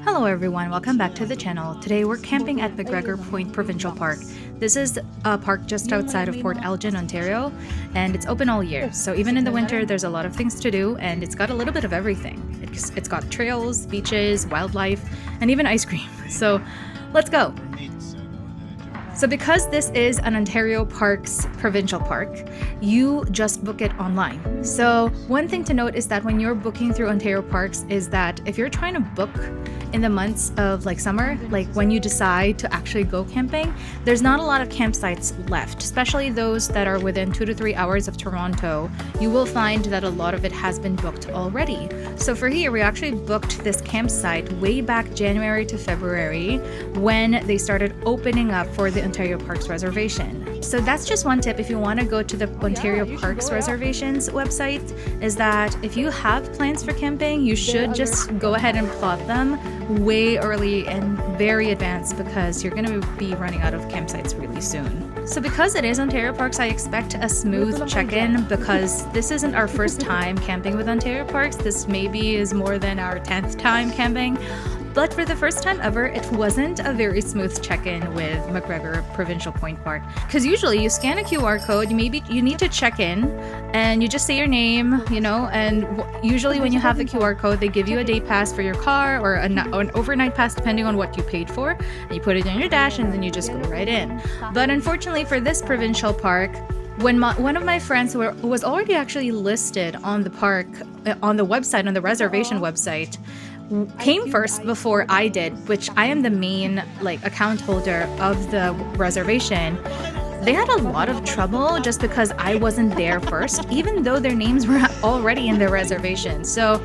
Hello everyone, welcome back to the channel. Today we're camping at MacGregor Point Provincial Park. This is a park just outside of Port Elgin, Ontario, and it's open all year. So even in the winter, there's a lot of things to do, and it's got a little bit of everything. It's got trails, beaches, wildlife, and even ice cream. So let's go. So because this is an Ontario Parks provincial park, you just book it online. So one thing to note is that when you're booking through Ontario Parks is that if you're trying to book in the months of like summer, like when you decide to actually go camping, there's not a lot of campsites left, especially those that are within 2 to 3 hours of Toronto. You will find that a lot of it has been booked already. So for here, we actually booked this campsite way back January to February when they started opening up for the Ontario Parks reservation. So that's just one tip if you want to go to the Ontario Parks reservations website, is that if you have plans for camping, you should just go ahead and plot them way early and very advanced, because you're going to be running out of campsites really soon. So because it is Ontario Parks, I expect a smooth check-in, because this isn't our first time camping with Ontario Parks. This maybe is more than our 10th time camping. But for the first time ever, it wasn't a very smooth check-in with MacGregor Provincial Point Park. Because usually you scan a QR code, you need to check in, and you just say your name, and usually when you have the QR code, they give you a day pass for your car or an overnight pass depending on what you paid for, and you put it in your dash and then you just go right in. But unfortunately for this provincial park, when one of my friends who was already actually listed on the park, on the website, on the reservation website, came first before I did, which I am the main account holder of the reservation, they had a lot of trouble just because I wasn't there first, even though their names were already in the reservation. So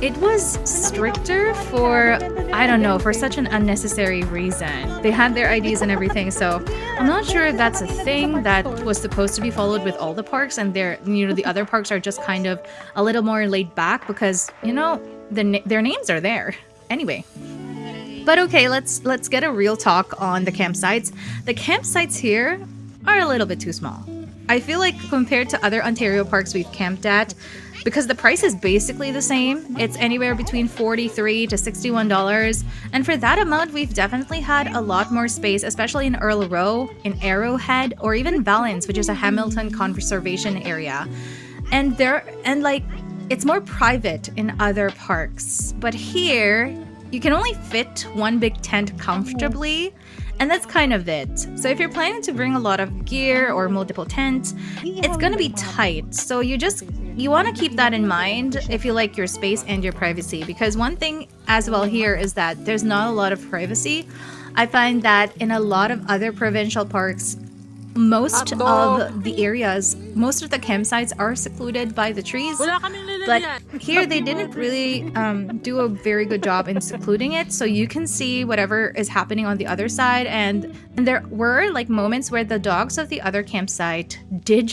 it was stricter for, I don't know, for such an unnecessary reason. They had their IDs and everything, so I'm not sure if that's a thing that was supposed to be followed with all the parks, and the other parks are just kind of a little more laid back because, their names are there. Anyway. But okay, let's get a real talk on the campsites. The campsites here are a little bit too small. I feel like compared to other Ontario parks we've camped at, because the price is basically the same, it's anywhere between $43 to $61, and for that amount we've definitely had a lot more space, especially in Earl Row, in Arrowhead, or even Valence, which is a Hamilton conservation area. It's more private in other parks, but here you can only fit one big tent comfortably, and that's kind of it. So if you're planning to bring a lot of gear or multiple tents, it's gonna be tight. So you want to keep that in mind if you like your space and your privacy, because one thing as well here is that there's not a lot of privacy. I find that in a lot of other provincial parks, most of the campsites are secluded by the trees, but here they didn't really do a very good job in secluding it, so you can see whatever is happening on the other side. And there were moments where the dogs of the other campsite did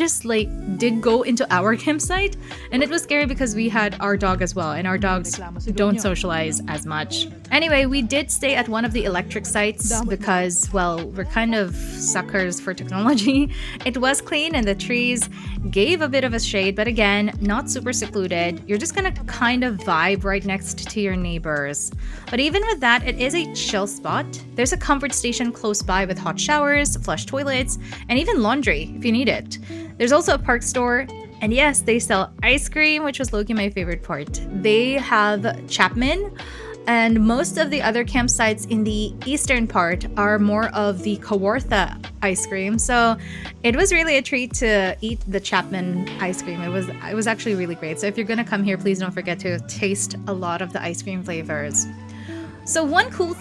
go into our campsite, and it was scary because we had our dog as well, and our dogs don't socialize as much. Anyway, we did stay at one of the electric sites because, well, we're kind of suckers for technology. It was clean and the trees gave a bit of a shade, but again, not super secluded. You're just gonna kind of vibe right next to your neighbors. But even with that, it is a chill spot. There's a comfort station close by with hot showers, flush toilets, and even laundry if you need it. There's also a park store, and yes, they sell ice cream, which was low-key my favorite part. They have Chapman, and most of the other campsites in the eastern part are more of the Kawartha ice cream. So it was really a treat to eat the Chapman ice cream. It was actually really great. So if you're gonna come here, please don't forget to taste a lot of the ice cream flavors. So one cool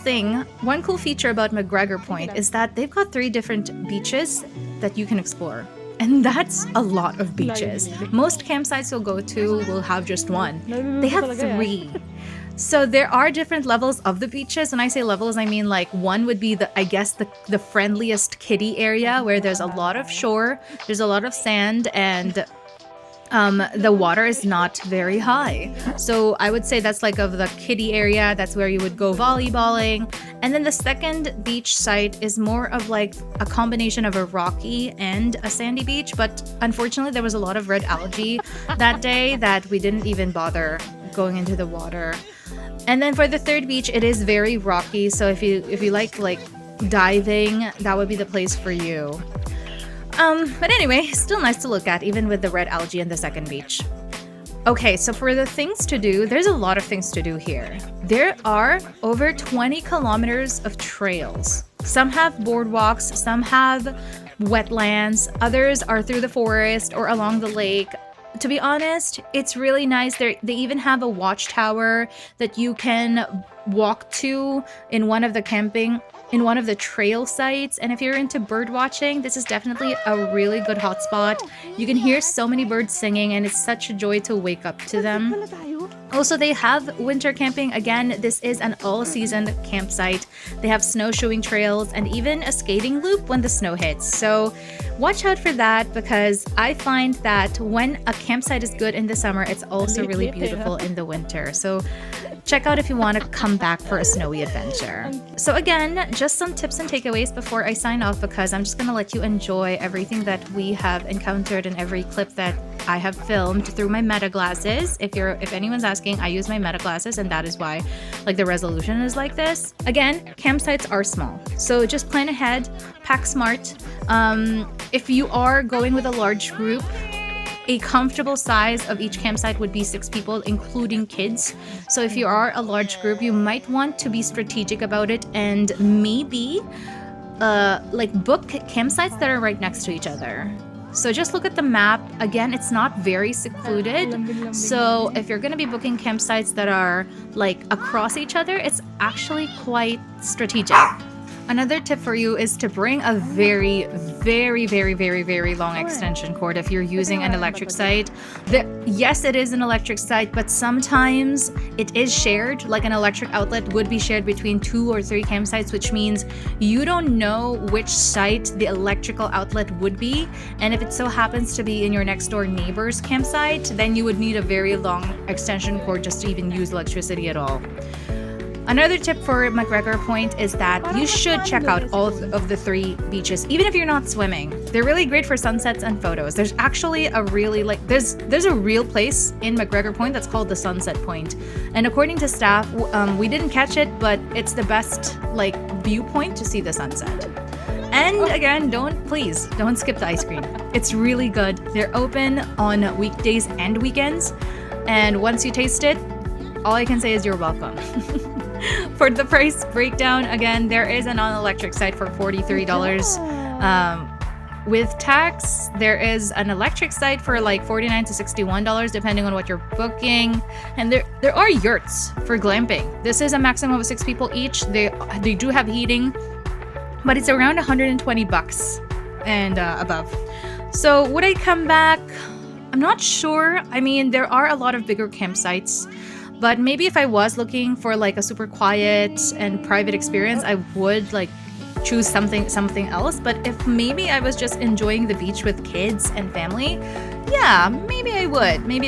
feature about MacGregor Point is that they've got 3 different beaches that you can explore. And that's a lot of beaches. Most campsites you'll go to will have just one. They have 3. So there are different levels of the beaches. When I say levels, I mean one would be the friendliest kiddie area, where there's a lot of shore, there's a lot of sand, and the water is not very high. So I would say that's of the kiddie area, that's where you would go volleyballing. And then the second beach site is more of a combination of a rocky and a sandy beach, but unfortunately there was a lot of red algae that day that we didn't even bother going into the water. And then for the third beach, it is very rocky, so if you like diving, that would be the place for you. But anyway, still nice to look at, even with the red algae in the second beach. Okay, so for the things to do, there's a lot of things to do here. There are over 20 kilometers of trails. Some have boardwalks, some have wetlands, others are through the forest or along the lake. To be honest, it's really nice. They even have a watchtower that you can walk to in one of the trail sites. And if you're into bird watching, this is definitely a really good hotspot. You can hear so many birds singing, and it's such a joy to wake up to them. Also, they have winter camping. Again, this is an all-season campsite. They have snowshoeing trails and even a skating loop when the snow hits. So watch out for that, because I find that when a campsite is good in the summer, it's also really beautiful in the winter. So check out if you want to come back for a snowy adventure. So again, just some tips and takeaways before I sign off, because I'm just going to let you enjoy everything that we have encountered in every clip that I have filmed through my meta glasses. If anyone's asking, I use my meta glasses, and that is why the resolution is like this. Again, campsites are small, so just plan ahead, pack smart. If you are going with a large group, a comfortable size of each campsite would be 6 people, including kids. So if you are a large group, you might want to be strategic about it and maybe book campsites that are right next to each other. So just look at the map. Again, it's not very secluded. So if you're going to be booking campsites that are across each other, it's actually quite strategic. Another tip for you is to bring a very, very, very, very, very long extension cord if you're using an electric site. Yes, it is an electric site, but sometimes it is shared. Like an electric outlet would be shared between 2 or 3 campsites, which means you don't know which site the electrical outlet would be. And if it so happens to be in your next door neighbor's campsite, then you would need a very long extension cord just to even use electricity at all. Another tip for MacGregor Point is that you should check out all of the 3 beaches, even if you're not swimming. They're really great for sunsets and photos. There's actually a really there's a real place in MacGregor Point that's called the Sunset Point. And according to staff, we didn't catch it, but it's the best viewpoint to see the sunset. And again, please don't skip the ice cream. It's really good. They're open on weekdays and weekends. And once you taste it, all I can say is you're welcome. For the price breakdown, again, there is a non-electric site for $43. With tax, there is an electric site for $49 to $61, depending on what you're booking. And there are yurts for glamping. This is a maximum of 6 people each. They do have heating, but it's around $120 and above. So would I come back? I'm not sure. I mean, there are a lot of bigger campsites. But maybe if I was looking for a super quiet and private experience, I would choose something else. But if maybe I was just enjoying the beach with kids and family, yeah, maybe I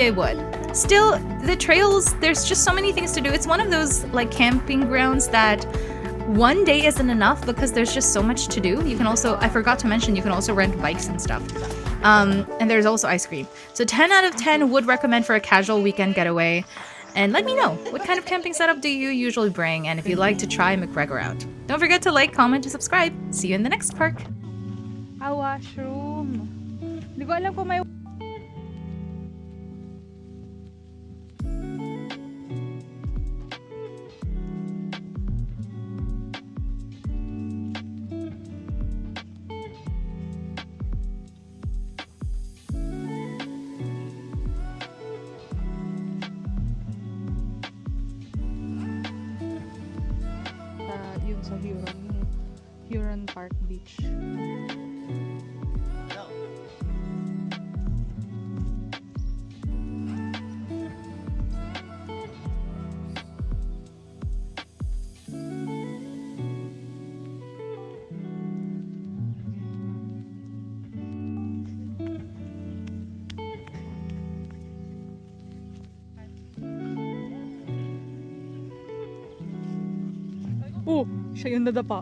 would. Still, the trails, there's just so many things to do. It's one of those camping grounds that one day isn't enough because there's just so much to do. You can also, I forgot to mention, you can also rent bikes and stuff. And there's also ice cream. So 10 out of 10 would recommend for a casual weekend getaway. And let me know, what kind of camping setup do you usually bring, and if you'd like to try MacGregor out. Don't forget to like, comment, and subscribe. See you in the next park. A washroom. Hindi ko alam kung may... Yung sa Huron Park Beach. Oh, siya yung nadapa.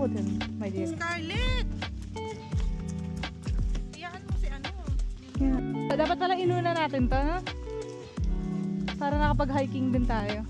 put him, my dear. Scarlett! Iyaan mo si ano. Yeah. Dapat pala inuna natin to, no? Para nakapag-hiking din tayo.